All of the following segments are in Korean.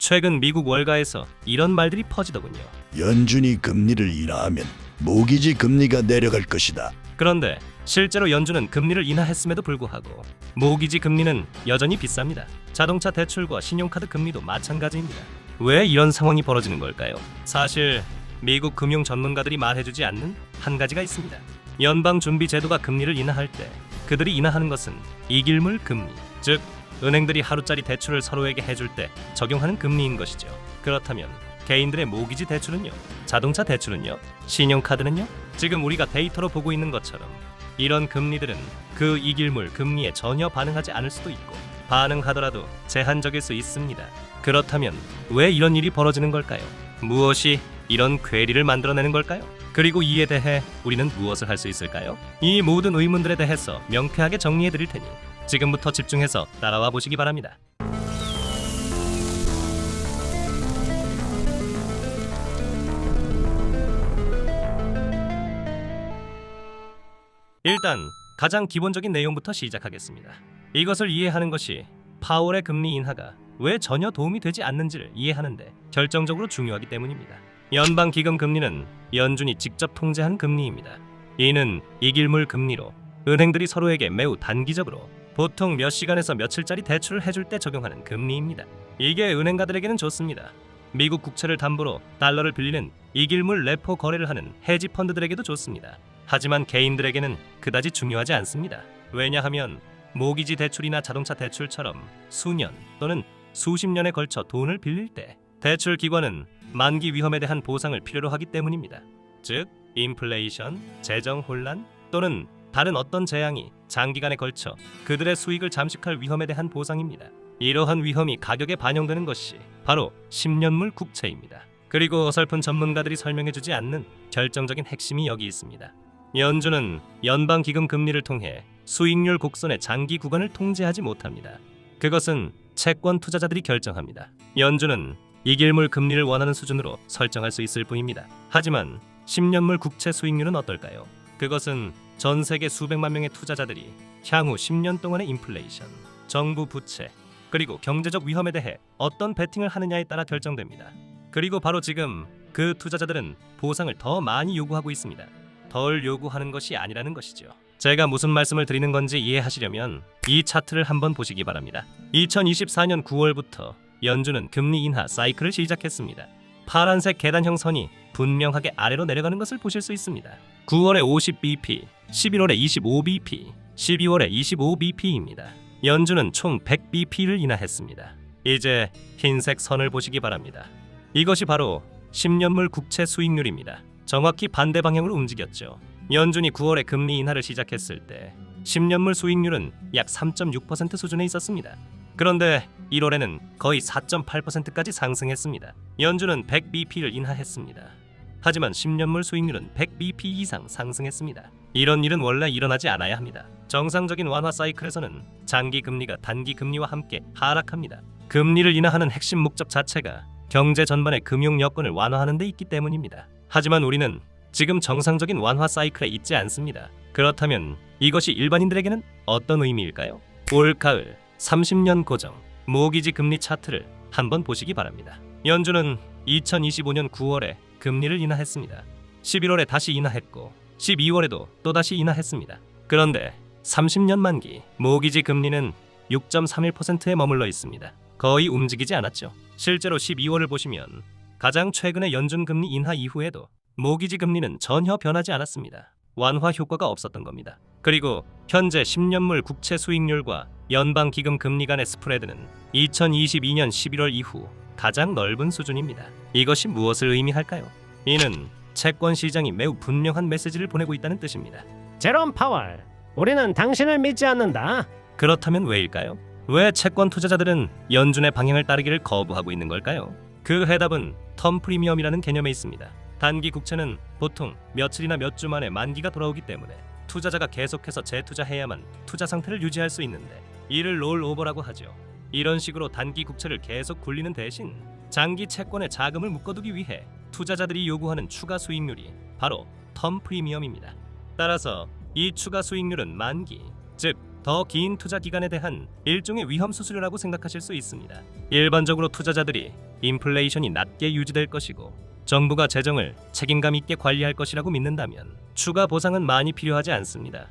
최근 미국 월가에서 이런 말들이 퍼지더군요. 연준이 금리를 인하하면 모기지 금리가 내려갈 것이다. 그런데 실제로 연준은 금리를 인하했음에도 불구하고 모기지 금리는 여전히 비쌉니다. 자동차 대출과 신용카드 금리도 마찬가지입니다. 왜 이런 상황이 벌어지는 걸까요? 사실 미국 금융 전문가들이 말해주지 않는 한 가지가 있습니다. 연방준비제도가 금리를 인하할 때 그들이 인하하는 것은 이길물 금리, 즉 은행들이 하루짜리 대출을 서로에게 해줄 때 적용하는 금리인 것이죠. 그렇다면 개인들의 모기지 대출은요? 자동차 대출은요? 신용카드는요? 지금 우리가 데이터로 보고 있는 것처럼 이런 금리들은 그 이길물 금리에 전혀 반응하지 않을 수도 있고 반응하더라도 제한적일 수 있습니다. 그렇다면 왜 이런 일이 벌어지는 걸까요? 무엇이 이런 괴리를 만들어내는 걸까요? 그리고 이에 대해 우리는 무엇을 할 수 있을까요? 이 모든 의문들에 대해서 명쾌하게 정리해 드릴 테니 지금부터 집중해서 따라와 보시기 바랍니다. 일단 가장 기본적인 내용부터 시작하겠습니다. 이것을 이해하는 것이 파월의 금리 인하가 왜 전혀 도움이 되지 않는지를 이해하는데 결정적으로 중요하기 때문입니다. 연방기금 금리는 연준이 직접 통제한 금리입니다. 이는 이길물 금리로 은행들이 서로에게 매우 단기적으로 보통 몇 시간에서 며칠짜리 대출을 해줄 때 적용하는 금리입니다. 이게 은행가들에게는 좋습니다. 미국 국채를 담보로 달러를 빌리는 이길물 레포 거래를 하는 헤지 펀드들에게도 좋습니다. 하지만 개인들에게는 그다지 중요하지 않습니다. 왜냐하면 모기지 대출이나 자동차 대출처럼 수년 또는 수십 년에 걸쳐 돈을 빌릴 때 대출 기관은 만기 위험에 대한 보상을 필요로 하기 때문입니다. 즉, 인플레이션, 재정 혼란 또는 다른 어떤 재앙이 장기간에 걸쳐 그들의 수익을 잠식할 위험에 대한 보상입니다. 이러한 위험이 가격에 반영되는 것이 바로 10년물 국채입니다. 그리고 어설픈 전문가들이 설명해주지 않는 결정적인 핵심이 여기 있습니다. 연준은 연방기금 금리를 통해 수익률 곡선의 장기 구간을 통제하지 못합니다. 그것은 채권 투자자들이 결정합니다. 연준은 이길물 금리를 원하는 수준으로 설정할 수 있을 뿐입니다. 하지만 10년물 국채 수익률은 어떨까요? 그것은 전 세계 수백만 명의 투자자들이 향후 10년 동안의 인플레이션, 정부 부채, 그리고 경제적 위험에 대해 어떤 베팅을 하느냐에 따라 결정됩니다. 그리고 바로 지금 그 투자자들은 보상을 더 많이 요구하고 있습니다. 덜 요구하는 것이 아니라는 것이죠. 제가 무슨 말씀을 드리는 건지 이해하시려면 이 차트를 한번 보시기 바랍니다. 2024년 9월부터 연준은 금리 인하 사이클을 시작했습니다. 파란색 계단형 선이 분명하게 아래로 내려가는 것을 보실 수 있습니다. 9월에 50bp, 11월에 25bp, 12월에 25bp입니다. 연준은 총 100bp를 인하했습니다. 이제 흰색 선을 보시기 바랍니다. 이것이 바로 10년물 국채 수익률입니다. 정확히 반대 방향으로 움직였죠. 연준이 9월에 금리 인하를 시작했을 때 10년물 수익률은 약 3.6% 수준에 있었습니다. 그런데 1월에는 거의 4.8%까지 상승했습니다. 연준은 100bp를 인하했습니다. 하지만 10년물 수익률은 100bp 이상 상승했습니다. 이런 일은 원래 일어나지 않아야 합니다. 정상적인 완화 사이클에서는 장기 금리가 단기 금리와 함께 하락합니다. 금리를 인하하는 핵심 목적 자체가 경제 전반의 금융 여건을 완화하는 데 있기 때문입니다. 하지만 우리는 지금 정상적인 완화 사이클에 있지 않습니다. 그렇다면 이것이 일반인들에게는 어떤 의미일까요? 올 가을 30년 고정 모기지 금리 차트를 한번 보시기 바랍니다. 연준은 2025년 9월에 금리를 인하했습니다. 11월에 다시 인하했고 12월에도 또다시 인하했습니다. 그런데 30년 만기 모기지 금리는 6.31%에 머물러 있습니다. 거의 움직이지 않았죠. 실제로 12월을 보시면 가장 최근의 연준 금리 인하 이후에도 모기지 금리는 전혀 변하지 않았습니다. 완화 효과가 없었던 겁니다. 그리고 현재 10년물 국채 수익률과 연방기금 금리 간의 스프레드는 2022년 11월 이후 가장 넓은 수준입니다. 이것이 무엇을 의미할까요? 이는 채권 시장이 매우 분명한 메시지를 보내고 있다는 뜻입니다. 제롬 파월, 우리는 당신을 믿지 않는다. 그렇다면 왜일까요? 왜 채권 투자자들은 연준의 방향을 따르기를 거부하고 있는 걸까요? 그 해답은 텀 프리미엄이라는 개념에 있습니다. 단기 국채는 보통 며칠이나 몇 주 만에 만기가 돌아오기 때문에 투자자가 계속해서 재투자해야만 투자 상태를 유지할 수 있는데 이를 롤오버라고 하죠. 이런 식으로 단기 국채를 계속 굴리는 대신 장기 채권에 자금을 묶어두기 위해 투자자들이 요구하는 추가 수익률이 바로 텀 프리미엄입니다. 따라서 이 추가 수익률은 만기, 즉 더 긴 투자 기간에 대한 일종의 위험 수수료라고 생각하실 수 있습니다. 일반적으로 투자자들이 인플레이션이 낮게 유지될 것이고 정부가 재정을 책임감 있게 관리할 것이라고 믿는다면 추가 보상은 많이 필요하지 않습니다.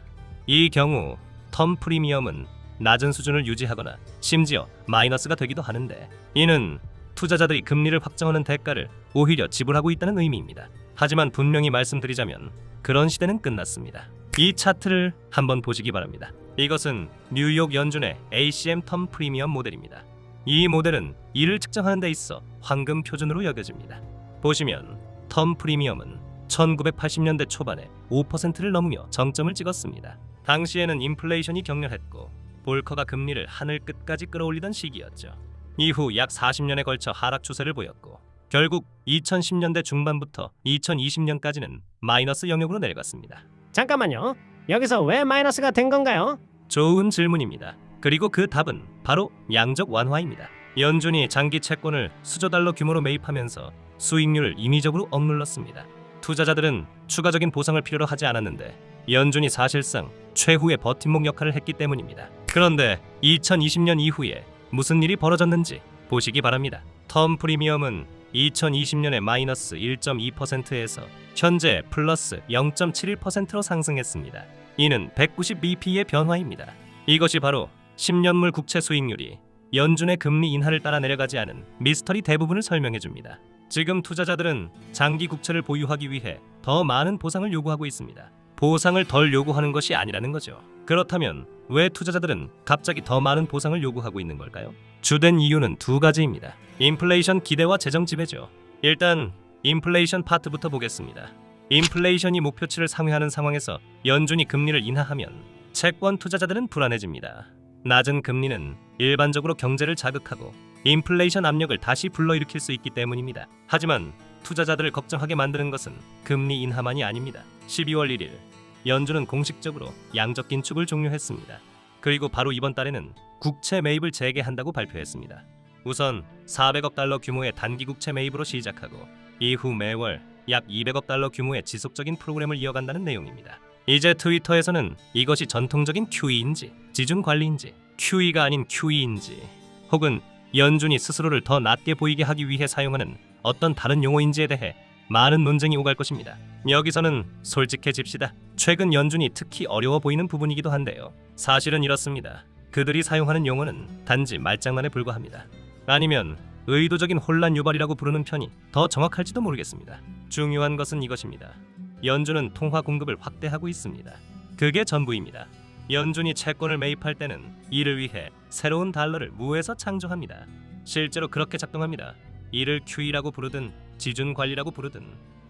이 경우 텀 프리미엄은 낮은 수준을 유지하거나 심지어 마이너스가 되기도 하는데 이는 투자자들이 금리를 확정하는 대가를 오히려 지불하고 있다는 의미입니다. 하지만 분명히 말씀드리자면 그런 시대는 끝났습니다. 이 차트를 한번 보시기 바랍니다. 이것은 뉴욕 연준의 ACM 텀 프리미엄 모델입니다. 이 모델은 이를 측정하는 데 있어 황금 표준으로 여겨집니다. 보시면 텀 프리미엄은 1980년대 초반에 5%를 넘으며 정점을 찍었습니다. 당시에는 인플레이션이 격렬했고 볼커가 금리를 하늘 끝까지 끌어올리던 시기였죠. 이후 약 40년에 걸쳐 하락 추세를 보였고 결국 2010년대 중반부터 2020년까지는 마이너스 영역으로 내려갔습니다. 잠깐만요. 여기서 왜 마이너스가 된 건가요? 좋은 질문입니다. 그리고 그 답은 바로 양적 완화입니다. 연준이 장기 채권을 수조 달러 규모로 매입하면서 수익률을 인위적으로 억눌렀습니다. 투자자들은 추가적인 보상을 필요로 하지 않았는데 연준이 사실상 최후의 버팀목 역할을 했기 때문입니다. 그런데 2020년 이후에 무슨 일이 벌어졌는지 보시기 바랍니다. 텀 프리미엄은 2020년에 마이너스 1.2%에서 현재 플러스 0.71%로 상승했습니다. 이는 190bp의 변화입니다. 이것이 바로 10년물 국채 수익률이 연준의 금리 인하를 따라 내려가지 않은 미스터리 대부분을 설명해줍니다. 지금 투자자들은 장기 국채를 보유하기 위해 더 많은 보상을 요구하고 있습니다. 보상을 덜 요구하는 것이 아니라는 거죠. 그렇다면 왜 투자자들은 갑자기 더 많은 보상을 요구하고 있는 걸까요? 주된 이유는 두 가지입니다. 인플레이션 기대와 재정 지배죠. 일단 인플레이션 파트부터 보겠습니다. 인플레이션이 목표치를 상회하는 상황에서 연준이 금리를 인하하면 채권 투자자들은 불안해집니다. 낮은 금리는 일반적으로 경제를 자극하고 인플레이션 압력을 다시 불러일으킬 수 있기 때문입니다. 하지만 투자자들을 걱정하게 만드는 것은 금리 인하만이 아닙니다. 12월 1일 연준은 공식적으로 양적 긴축을 종료했습니다. 그리고 바로 이번 달에는 국채 매입을 재개한다고 발표했습니다. 우선 400억 달러 규모의 단기 국채 매입으로 시작하고 이후 매월 약 200억 달러 규모의 지속적인 프로그램을 이어간다는 내용입니다. 이제 트위터에서는 이것이 전통적인 QE인지 지준 관리인지 QE가 아닌 QE인지 혹은 연준이 스스로를 더 낮게 보이게 하기 위해 사용하는 어떤 다른 용어인지에 대해 많은 논쟁이 오갈 것입니다. 여기서는 솔직해집시다. 최근 연준이 특히 어려워 보이는 부분이기도 한데요. 사실은 이렇습니다. 그들이 사용하는 용어는 단지 말장난에 불과합니다. 아니면 의도적인 혼란 유발이라고 부르는 편이 더 정확할지도 모르겠습니다. 중요한 것은 이것입니다. 연준은 통화 공급을 확대하고 있습니다. 그게 전부입니다. 연준이 채권을 매입할 때는 이를 위해 새로운 달러를 무에서 창조합니다. 실제로 그렇게 작동합니다. 이를 QE라고 부르든 지준 관리라고 부르든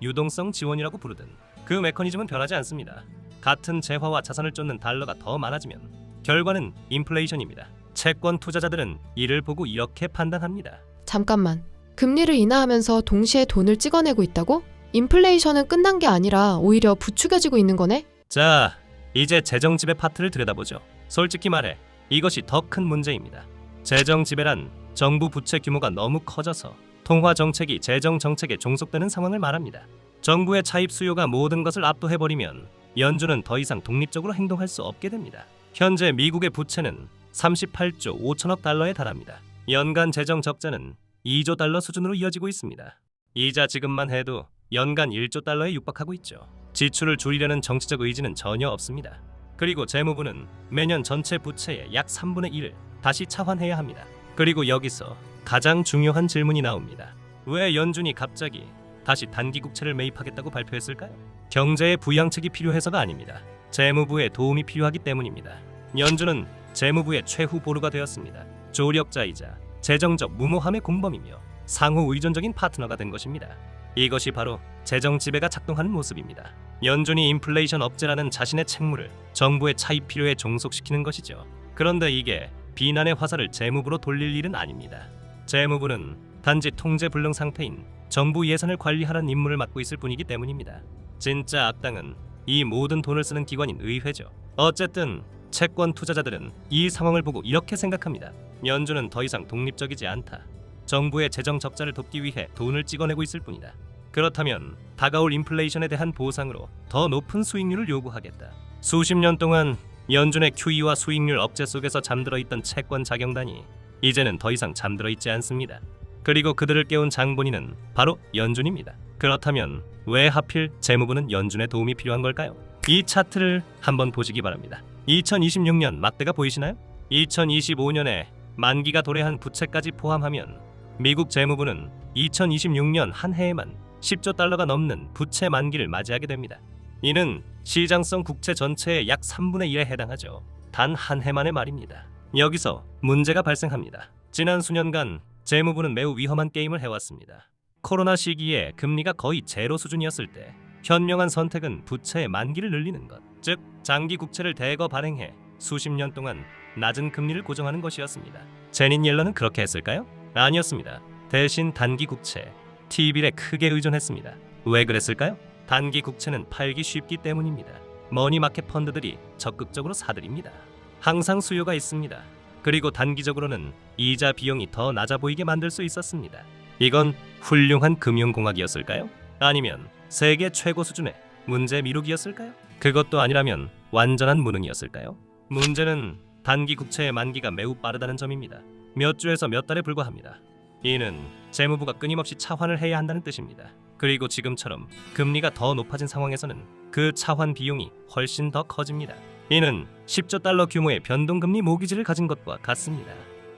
유동성 지원이라고 부르든 그 메커니즘은 변하지 않습니다. 같은 재화와 자산을 쫓는 달러가 더 많아지면 결과는 인플레이션입니다. 채권 투자자들은 이를 보고 이렇게 판단합니다. 잠깐만. 금리를 인하하면서 동시에 돈을 찍어내고 있다고? 인플레이션은 끝난 게 아니라 오히려 부추겨지고 있는 거네? 자, 이제 재정 지배 파트를 들여다보죠. 솔직히 말해 이것이 더 큰 문제입니다. 재정 지배란 정부 부채 규모가 너무 커져서 통화 정책이 재정 정책에 종속되는 상황을 말합니다. 정부의 차입 수요가 모든 것을 압도해버리면 연준은 더 이상 독립적으로 행동할 수 없게 됩니다. 현재 미국의 부채는 38조 5천억 달러에 달합니다. 연간 재정 적자는 2조 달러 수준으로 이어지고 있습니다. 이자 지급만 해도 연간 1조 달러에 육박하고 있죠. 지출을 줄이려는 정치적 의지는 전혀 없습니다. 그리고 재무부는 매년 전체 부채의 약 3분의 1을 다시 차환해야 합니다. 그리고 여기서 가장 중요한 질문이 나옵니다. 왜 연준이 갑자기 다시 단기 국채를 매입하겠다고 발표했을까요? 경제의 부양책이 필요해서가 아닙니다. 재무부의 도움이 필요하기 때문입니다. 연준은 재무부의 최후 보루가 되었습니다. 조력자이자 재정적 무모함의 공범이며 상호 의존적인 파트너가 된 것입니다. 이것이 바로 재정 지배가 작동하는 모습입니다. 연준이 인플레이션 억제라는 자신의 책무를 정부의 차입 필요에 종속시키는 것이죠. 그런데 이게 비난의 화살을 재무부로 돌릴 일은 아닙니다. 재무부는 단지 통제 불능 상태인 정부 예산을 관리하라는 임무를 맡고 있을 뿐이기 때문입니다. 진짜 악당은 이 모든 돈을 쓰는 기관인 의회죠. 어쨌든 채권 투자자들은 이 상황을 보고 이렇게 생각합니다. 연준은 더 이상 독립적이지 않다. 정부의 재정 적자를 돕기 위해 돈을 찍어내고 있을 뿐이다. 그렇다면 다가올 인플레이션에 대한 보상으로 더 높은 수익률을 요구하겠다. 수십 년 동안 연준의 QE와 수익률 억제 속에서 잠들어 있던 채권 자경단이 이제는 더 이상 잠들어 있지 않습니다. 그리고 그들을 깨운 장본인은 바로 연준입니다. 그렇다면 왜 하필 재무부는 연준의 도움이 필요한 걸까요? 이 차트를 한번 보시기 바랍니다. 2026년 막대가 보이시나요? 2025년에 만기가 도래한 부채까지 포함하면 미국 재무부는 2026년 한 해에만 10조 달러가 넘는 부채 만기를 맞이하게 됩니다. 이는 시장성 국채 전체의 약 3분의 1에 해당하죠. 단 한 해만의 말입니다. 여기서 문제가 발생합니다. 지난 수년간 재무부는 매우 위험한 게임을 해왔습니다. 코로나 시기에 금리가 거의 제로 수준이었을 때 현명한 선택은 부채의 만기를 늘리는 것, 즉 장기 국채를 대거 발행해 수십 년 동안 낮은 금리를 고정하는 것이었습니다. 제닛 옐런은 그렇게 했을까요? 아니었습니다. 대신 단기 국채, T빌에 크게 의존했습니다. 왜 그랬을까요? 단기 국채는 팔기 쉽기 때문입니다. 머니마켓 펀드들이 적극적으로 사들입니다. 항상 수요가 있습니다. 그리고 단기적으로는 이자 비용이 더 낮아 보이게 만들 수 있었습니다. 이건 훌륭한 금융공학이었을까요? 아니면 세계 최고 수준의 문제 미루기였을까요? 그것도 아니라면 완전한 무능이었을까요? 문제는 단기 국채의 만기가 매우 빠르다는 점입니다. 몇 주에서 몇 달에 불과합니다. 이는 재무부가 끊임없이 차환을 해야 한다는 뜻입니다. 그리고 지금처럼 금리가 더 높아진 상황에서는 그 차환 비용이 훨씬 더 커집니다. 이는 10조 달러 규모의 변동금리 모기지를 가진 것과 같습니다.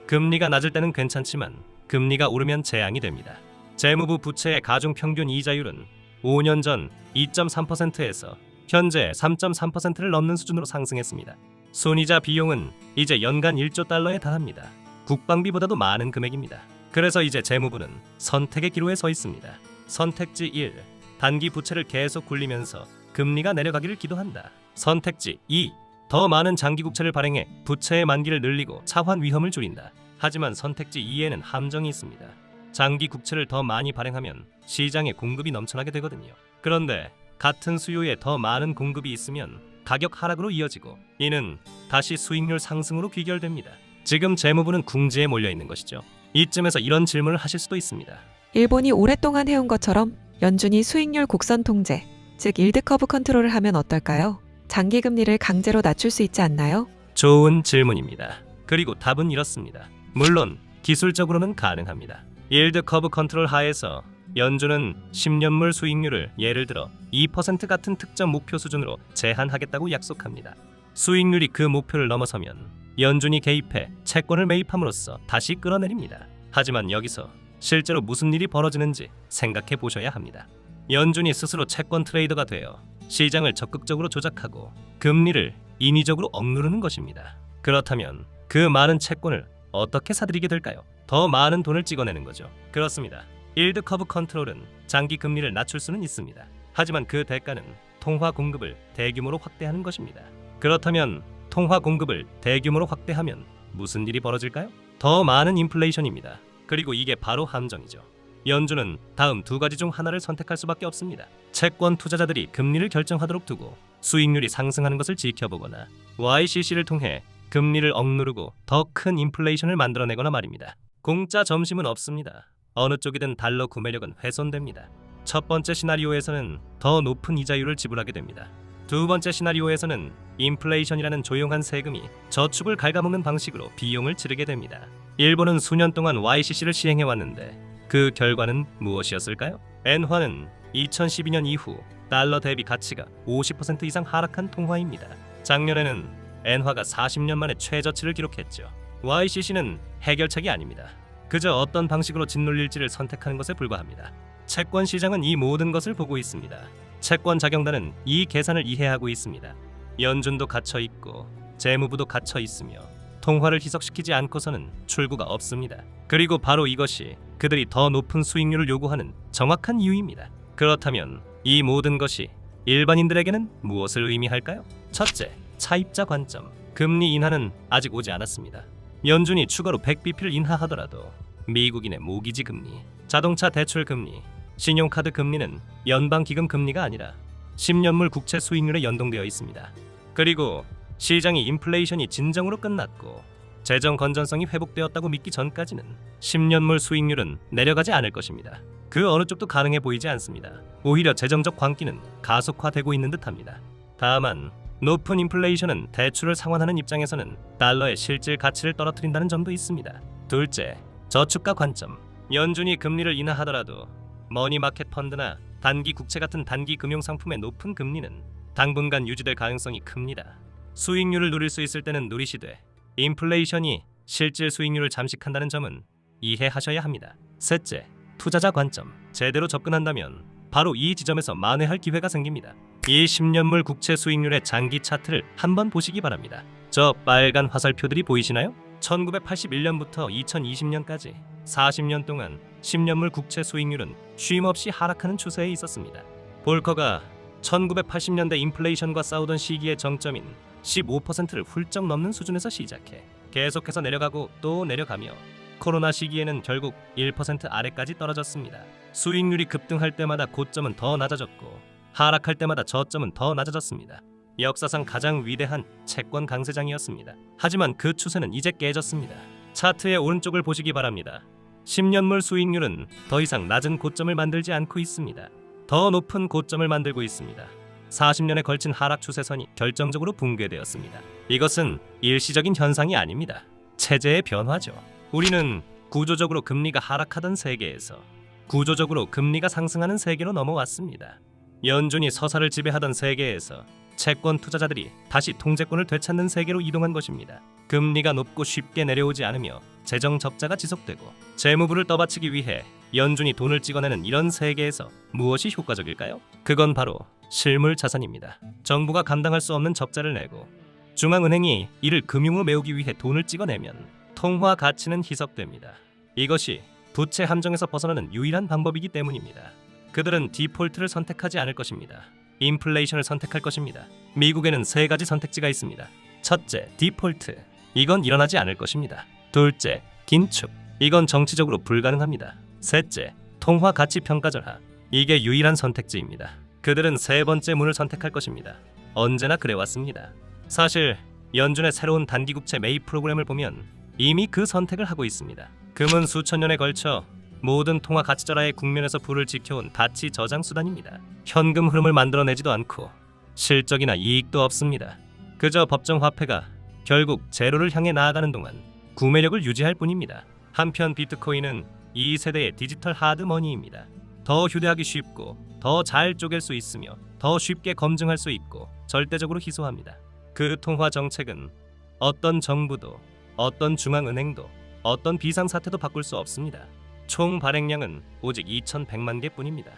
금리가 낮을 때는 괜찮지만 금리가 오르면 재앙이 됩니다. 재무부 부채의 가중 평균 이자율은 5년 전 2.3%에서 현재 3.3%를 넘는 수준으로 상승했습니다. 순이자 비용은 이제 연간 1조 달러에 달합니다. 국방비보다도 많은 금액입니다. 그래서 이제 재무부는 선택의 기로에 서 있습니다. 선택지 1. 단기 부채를 계속 굴리면서 금리가 내려가기를 기도한다. 선택지 2. 더 많은 장기 국채를 발행해 부채의 만기를 늘리고 차환 위험을 줄인다. 하지만 선택지 2에는 함정이 있습니다. 장기 국채를 더 많이 발행하면 시장에 공급이 넘쳐나게 되거든요. 그런데 같은 수요에 더 많은 공급이 있으면 가격 하락으로 이어지고 이는 다시 수익률 상승으로 귀결됩니다. 지금 재무부는 궁지에 몰려 있는 것이죠. 이쯤에서 이런 질문을 하실 수도 있습니다. 일본이 오랫동안 해온 것처럼 연준이 수익률 곡선 통제, 즉 일드 커브 컨트롤을 하면 어떨까요? 장기 금리를 강제로 낮출 수 있지 않나요? 좋은 질문입니다. 그리고 답은 이렇습니다. 물론 기술적으로는 가능합니다. 일드 커브 컨트롤 하에서 연준은 10년물 수익률을 예를 들어 2% 같은 특정 목표 수준으로 제한하겠다고 약속합니다. 수익률이 그 목표를 넘어서면 연준이 개입해 채권을 매입함으로써 다시 끌어내립니다. 하지만 여기서 실제로 무슨 일이 벌어지는지 생각해 보셔야 합니다. 연준이 스스로 채권 트레이더가 되어 시장을 적극적으로 조작하고 금리를 인위적으로 억누르는 것입니다. 그렇다면 그 많은 채권을 어떻게 사들이게 될까요? 더 많은 돈을 찍어내는 거죠. 그렇습니다. 일드 커브 컨트롤은 장기 금리를 낮출 수는 있습니다. 하지만 그 대가는 통화 공급을 대규모로 확대하는 것입니다. 그렇다면 통화 공급을 대규모로 확대하면 무슨 일이 벌어질까요? 더 많은 인플레이션입니다. 그리고 이게 바로 함정이죠. 연준은 다음 두 가지 중 하나를 선택할 수밖에 없습니다. 채권 투자자들이 금리를 결정하도록 두고 수익률이 상승하는 것을 지켜보거나 YCC를 통해 금리를 억누르고 더 큰 인플레이션을 만들어내거나 말입니다. 공짜 점심은 없습니다. 어느 쪽이든 달러 구매력은 훼손됩니다. 첫 번째 시나리오에서는 더 높은 이자율을 지불하게 됩니다. 두 번째 시나리오에서는 인플레이션이라는 조용한 세금이 저축을 갉아먹는 방식으로 비용을 치르게 됩니다. 일본은 수년 동안 YCC를 시행해왔는데 그 결과는 무엇이었을까요? 엔화는 2012년 이후 달러 대비 가치가 50% 이상 하락한 통화입니다. 작년에는 엔화가 40년 만에 최저치를 기록했죠. YCC는 해결책이 아닙니다. 그저 어떤 방식으로 짓눌릴지를 선택하는 것에 불과합니다. 채권 시장은 이 모든 것을 보고 있습니다. 채권 자경단은 이 계산을 이해하고 있습니다. 연준도 갇혀 있고 재무부도 갇혀 있으며 통화를 희석시키지 않고서는 출구가 없습니다. 그리고 바로 이것이 그들이 더 높은 수익률을 요구하는 정확한 이유입니다. 그렇다면 이 모든 것이 일반인들에게는 무엇을 의미할까요? 첫째, 차입자 관점. 금리 인하는 아직 오지 않았습니다. 연준이 추가로 100bp를 인하하더라도 미국인의 모기지 금리, 자동차 대출 금리, 신용카드 금리는 연방기금 금리가 아니라 10년물 국채 수익률에 연동되어 있습니다. 그리고 시장이 인플레이션이 진정으로 끝났고 재정 건전성이 회복되었다고 믿기 전까지는 10년물 수익률은 내려가지 않을 것입니다. 그 어느 쪽도 가능해 보이지 않습니다. 오히려 재정적 광기는 가속화되고 있는 듯합니다. 다만 높은 인플레이션은 대출을 상환하는 입장에서는 달러의 실질 가치를 떨어뜨린다는 점도 있습니다. 둘째, 저축가 관점. 연준이 금리를 인하하더라도 머니마켓 펀드나 단기 국채 같은 단기 금융 상품의 높은 금리는 당분간 유지될 가능성이 큽니다. 수익률을 누릴 수 있을 때는 누리시되 인플레이션이 실질 수익률을 잠식한다는 점은 이해하셔야 합니다. 셋째, 투자자 관점. 제대로 접근한다면 바로 이 지점에서 만회할 기회가 생깁니다. 이 10년물 국채 수익률의 장기 차트를 한번 보시기 바랍니다. 저 빨간 화살표들이 보이시나요? 1981년부터 2020년까지 40년 동안 10년물 국채 수익률은 쉼없이 하락하는 추세에 있었습니다. 볼커가 1980년대 인플레이션과 싸우던 시기의 정점인 15%를 훌쩍 넘는 수준에서 시작해 계속해서 내려가고 또 내려가며 코로나 시기에는 결국 1% 아래까지 떨어졌습니다. 수익률이 급등할 때마다 고점은 더 낮아졌고 하락할 때마다 저점은 더 낮아졌습니다. 역사상 가장 위대한 채권 강세장이었습니다. 하지만 그 추세는 이제 깨졌습니다. 차트의 오른쪽을 보시기 바랍니다. 10년물 수익률은 더 이상 낮은 고점을 만들지 않고 있습니다. 더 높은 고점을 만들고 있습니다. 40년에 걸친 하락 추세선이 결정적으로 붕괴되었습니다. 이것은 일시적인 현상이 아닙니다. 체제의 변화죠. 우리는 구조적으로 금리가 하락하던 세계에서 구조적으로 금리가 상승하는 세계로 넘어왔습니다. 연준이 서사를 지배하던 세계에서 채권 투자자들이 다시 통제권을 되찾는 세계로 이동한 것입니다. 금리가 높고 쉽게 내려오지 않으며 재정 적자가 지속되고 재무부를 떠받치기 위해 연준이 돈을 찍어내는 이런 세계에서 무엇이 효과적일까요? 그건 바로 실물 자산입니다. 정부가 감당할 수 없는 적자를 내고 중앙은행이 이를 금융으로 메우기 위해 돈을 찍어내면 통화 가치는 희석됩니다. 이것이 부채 함정에서 벗어나는 유일한 방법이기 때문입니다. 그들은 디폴트를 선택하지 않을 것입니다. 인플레이션을 선택할 것입니다. 미국에는 세 가지 선택지가 있습니다. 첫째, 디폴트. 이건 일어나지 않을 것입니다. 둘째, 긴축. 이건 정치적으로 불가능합니다. 셋째, 통화 가치 평가 절하. 이게 유일한 선택지입니다. 그들은 세 번째 문을 선택할 것입니다. 언제나 그래왔습니다. 사실 연준의 새로운 단기 국채 매입 프로그램을 보면 이미 그 선택을 하고 있습니다. 금은 수천 년에 걸쳐 모든 통화 가치 절하의 국면에서 부를 지켜온 가치 저장 수단입니다. 현금 흐름을 만들어내지도 않고 실적이나 이익도 없습니다. 그저 법정 화폐가 결국 제로를 향해 나아가는 동안 구매력을 유지할 뿐입니다. 한편 비트코인은 이 세대의 디지털 하드머니입니다. 더 휴대하기 쉽고 더 잘 쪼갤 수 있으며 더 쉽게 검증할 수 있고 절대적으로 희소합니다. 그 통화 정책은 어떤 정부도 어떤 중앙은행도 어떤 비상사태도 바꿀 수 없습니다. 총 발행량은 오직 2,100만 개뿐입니다.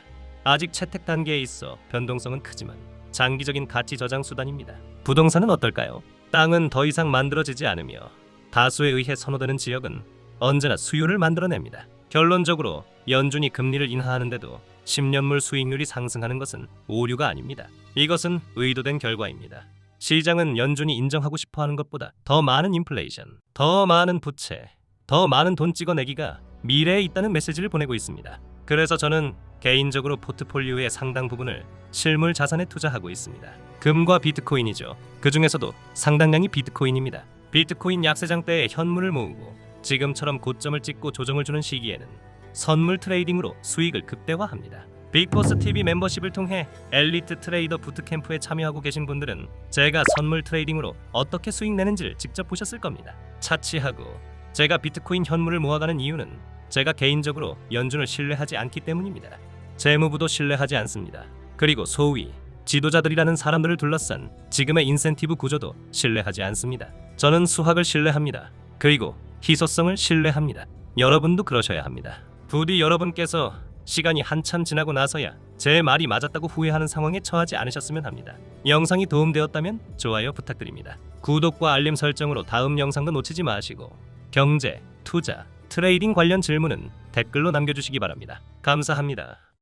아직 채택 단계에 있어 변동성은 크지만 장기적인 가치 저장 수단입니다. 부동산은 어떨까요? 땅은 더 이상 만들어지지 않으며 다수에 의해 선호되는 지역은 언제나 수요를 만들어냅니다. 결론적으로 연준이 금리를 인하하는데도 10년물 수익률이 상승하는 것은 오류가 아닙니다. 이것은 의도된 결과입니다. 시장은 연준이 인정하고 싶어하는 것보다 더 많은 인플레이션, 더 많은 부채, 더 많은 돈 찍어내기가 미래에 있다는 메시지를 보내고 있습니다. 그래서 저는 개인적으로 포트폴리오의 상당 부분을 실물 자산에 투자하고 있습니다. 금과 비트코인이죠. 그 중에서도 상당량이 비트코인입니다. 비트코인 약세장 때에 현물을 모으고 지금처럼 고점을 찍고 조정을 주는 시기에는 선물 트레이딩으로 수익을 극대화합니다. 빅보스 TV 멤버십을 통해 엘리트 트레이더 부트캠프에 참여하고 계신 분들은 제가 선물 트레이딩으로 어떻게 수익 내는지를 직접 보셨을 겁니다. 차치하고 제가 비트코인 현물을 모아가는 이유는 제가 개인적으로 연준을 신뢰하지 않기 때문입니다. 재무부도 신뢰하지 않습니다. 그리고 소위 지도자들이라는 사람들을 둘러싼 지금의 인센티브 구조도 신뢰하지 않습니다. 저는 수학을 신뢰합니다. 그리고 희소성을 신뢰합니다. 여러분도 그러셔야 합니다. 부디 여러분께서 시간이 한참 지나고 나서야 제 말이 맞았다고 후회하는 상황에 처하지 않으셨으면 합니다. 영상이 도움되었다면 좋아요 부탁드립니다. 구독과 알림 설정으로 다음 영상도 놓치지 마시고 경제, 투자, 트레이딩 관련 질문은 댓글로 남겨주시기 바랍니다. 감사합니다.